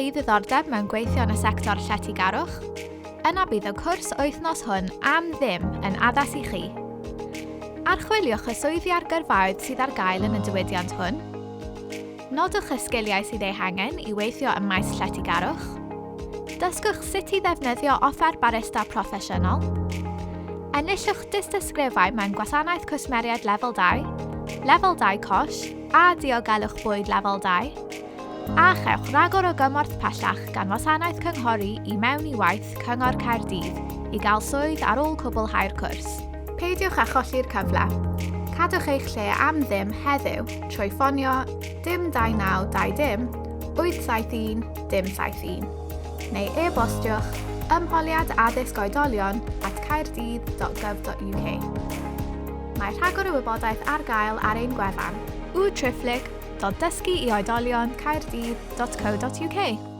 chi ddiddordeb mewn gweithio yn y sector Lletygarwch? Yna bydd y cwrs wythnos hwn am ddim yn addas i chi. Archwiliwch y swyddi ar gyrfaoedd sydd ar gael yn y diwydiant hwn. Nodwch y sgiliau sydd eu hangen i weithio ym maes Lletygarwch. Dysgwch sut i ddefnyddio offer barista proffesiynol. Enillwch dystysgrifau mewn gwasanaeth cwsmeriaid lefel 2, lefel 2 cosh a diogelwch bwyd lefel 2. A chewch ragor o gymorth pellach gan wasanaeth cynghori i mewn i waith Cyngor Caerdydd i gael swydd ar ôl cwblhau'r cwrs. Peidiwch â cholli'r cyfle. Cadwch eich lle am ddim heddiw trwy ffonio dim 2920 871 dim71 neu e-bostiwch ymholiadaddysgoedolion@caerdydd.gov.uk. Mae rhagor o wybodaeth ar gael ar ein gwefan www.dysgu i oedolion caerdydd.co.uk.